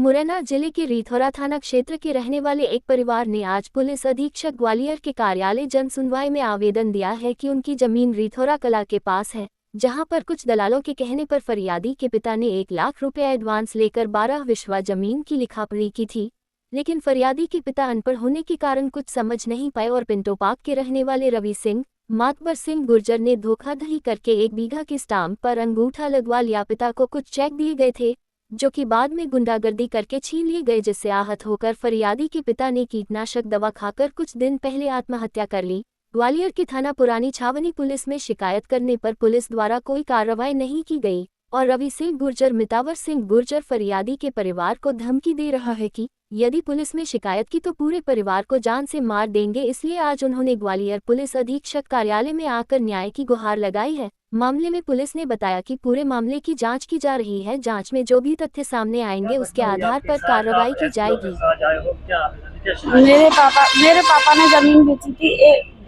मुरैना जिले के रिथौरा थाना क्षेत्र के रहने वाले एक परिवार ने आज पुलिस अधीक्षक ग्वालियर के कार्यालय जन सुनवाई में आवेदन दिया है कि उनकी जमीन रिथौरा कला के पास है, जहां पर कुछ दलालों के कहने पर फरियादी के पिता ने 1 लाख रुपए एडवांस लेकर 12 विश्वा जमीन की लिखापढ़ी की थी। लेकिन फरियादी के पिता अनपढ़ होने के कारण कुछ समझ नहीं पाए और पिंटो पार्क के रहने वाले रवि सिंह मातबर सिंह गुर्जर ने धोखाधड़ी करके 1 बीघा के स्टाम्प पर अंगूठा लगवा लिया। पिता को कुछ चेक दिए गए थे जो कि बाद में गुंडागर्दी करके छीन लिए गए, जिससे आहत होकर फरियादी के पिता ने कीटनाशक दवा खाकर कुछ दिन पहले आत्महत्या कर ली। ग्वालियर की थाना पुरानी छावनी पुलिस में शिकायत करने पर पुलिस द्वारा कोई कार्रवाई नहीं की गई और रवि सिंह गुर्जर मितावर सिंह गुर्जर फरियादी के परिवार को धमकी दे रहा है कि यदि पुलिस में शिकायत की तो पूरे परिवार को जान से मार देंगे। इसलिए आज उन्होंने ग्वालियर पुलिस अधीक्षक कार्यालय में आकर न्याय की गुहार लगाई है। मामले में पुलिस ने बताया कि पूरे मामले की जांच की जा रही है। जांच में जो भी तथ्य सामने आएंगे उसके आधार पर कार्रवाई की जाएगी। मेरे पापा ने जमीन बेची थी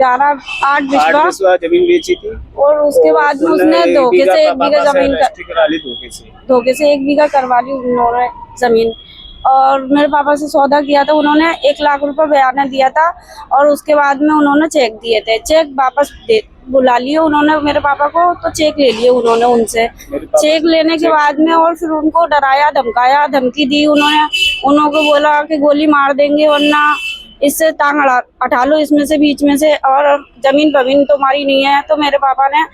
8 विश्वा जमीन बेची थी और उसके बाद में उसने धोखे से 1 बीघा जमीन धोखे से 1 बीघा करवा ली उन्होंने जमीन। और मेरे पापा से सौदा किया था, उन्होंने 1 लाख रुपए बयाना दिया था और उसके बाद में उन्होंने चेक दिए थे। चेक वापस बुला लिए उन्होंने मेरे पापा को, तो चेक ले लिए उन्होंने उनसे। चेक लेने के बाद में और फिर उनको डराया धमकाया, धमकी दी उन्होंने बोला कि गोली मार देंगे वरना इससे टांग हटा लो इसमें से बीच में से, और जमीन पमीन तुम्हारी नहीं है। तो मेरे पापा ने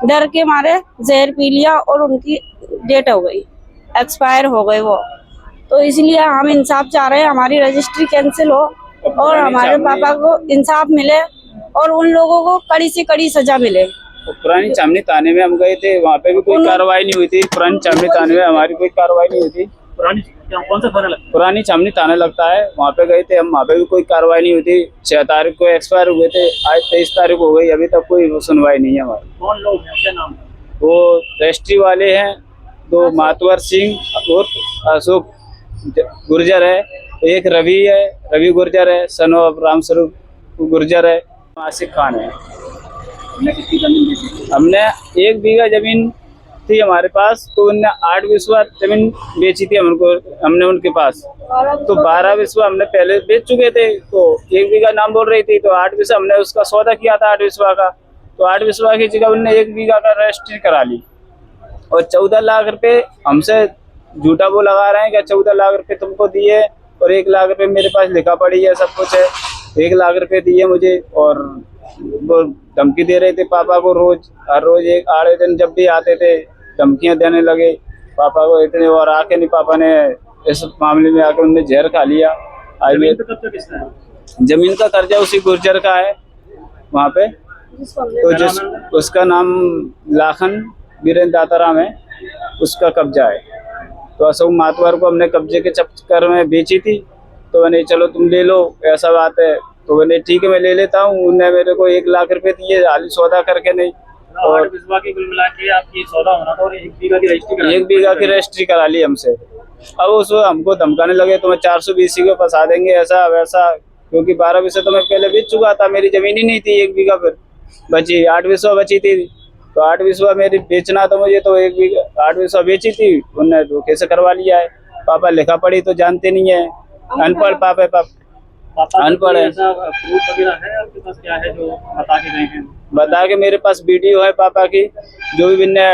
डर के मारे जहर पी लिया और उनकी डेट हो गई, एक्सपायर हो गए वो। तो इसलिए हम इंसाफ चाह रहे हैं, हमारी रजिस्ट्री कैंसिल हो और हमारे पापा को इंसाफ मिले और उन लोगों को कड़ी से कड़ी सजा मिले। पुरानी चामनी थाने में हम गए थे, वहाँ पे भी कोई कार्रवाई नहीं हुई थी। पुरानी चामनी थाने में हमारी कोई कार्रवाई नहीं हुई थी। कौन सा थाना लगता है? पुरानी चामनी थाना लगता है, वहाँ पे गए थे हम, वहाँ पे भी कोई कार्रवाई नहीं हुई थी। 6 तारीख को एक्सपायर हुए थे, आज 23 तारीख हो गई, अभी तक कोई सुनवाई नहीं है हमारी। कौन लोग हैं, क्या नाम? वो रजिस्ट्री वाले हैं, 2 मातवर सिंह और अशोक गुर्जर है, एक रवि है, रवि गुर्जर है, सन ऑफ रामस्वरूप गुर्जर है, आसिफ खान है। हमने 1 बीघा जमीन थी हमारे पास, तो उनने 8 विश्वा जमीन बेची थी हमने उनके पास। तो 12 विश्वा हमने पहले बेच चुके थे, तो 1 बीघा नाम बोल रही थी, तो 8 विश्वा हमने उसका सौदा किया था 8 विश्वा का। तो 8 विश्वा की जगह उनने 1 बीघा का रजिस्ट्री करा ली और 14 लाख रुपए हमसे झूठा वो लगा रहे हैं कि 14 लाख रुपए तुमको दिए और 1 लाख रुपए मेरे पास लिखा पड़ी है, सब कुछ है। 1 लाख रुपए दिए मुझे और वो धमकी दे रहे थे पापा को हर रोज 1 आधे दिन जब भी आते थे धमकियां देने लगे पापा को इतने, और आके नहीं पापा ने इस मामले में आके उनने जहर खा लिया। जमीन का कर्जा उसी गुर्जर का है वहाँ पे, तो उसका नाम लाखन वीरेंद्र दाताराम है, उसका कब्जा है। तो अशोक मातवर को हमने कब्जे के चक्कर में बेची थी, तो मैंने चलो तुम ले लो, ऐसा बात है। तो मैंने ठीक है मैं ले लेता हूँ। उन्होंने मेरे को 1 लाख रुपए दिए, हाली सौदा करके नहीं। और विश्वा की कुल मिला के आपकी सौदा होना था और 1 बीघा की रजिस्ट्री 1 बीघा की रजिस्ट्री करा ली हमसे। अब उस हमको धमकाने लगे तुम्हें 420 को फंसा देंगे, ऐसा वैसा, क्योंकि 12 विश्वा तो मैं पहले बेच चुका था, मेरी जमीन ही नहीं थी। 1 बीघा फिर बची, 8 विश्वा बची थी, तो 8 विश्वा मेरी बेचना था मुझे, तो 1 बीघा 8 विश्वा बेची थी, उनने धोखे से करवा लिया है। पापा लिखा पढ़ी तो जानते नहीं है, अनपढ़ पापा अनपढ़ है। प्रूफ वगैरह है आपके पास, क्या है जो बता के गए हैं? बता के मेरे पास वीडियो है पापा की, जो भी मैंने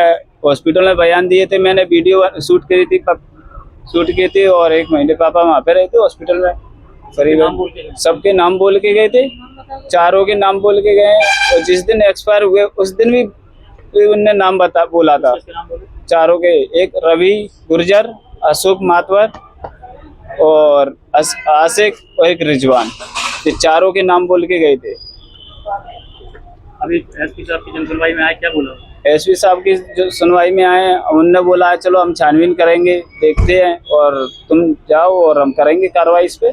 हॉस्पिटल में बयान दिए थे, मैंने वीडियो शूट की थी और 1 महीने पापा वहाँ पे रहे थे हॉस्पिटल में। करीब सबके नाम बोल के गए थे, चारों के नाम बोल के गए, और जिस दिन एक्सपायर हुए उस दिन भी उनने नाम बोला था चारों के, एक रवि गुर्जर, अशोक मातवर और आसिफ और एक रिजवान, ये चारों के नाम बोल के गए थे। अभी एसपी साहब की जन सुनवाई में आए, क्या बोला? एसपी साहब की जो सुनवाई में आए, उनने बोला है चलो हम छानबीन करेंगे, देखते हैं और तुम जाओ और हम करेंगे कार्रवाई इस पे।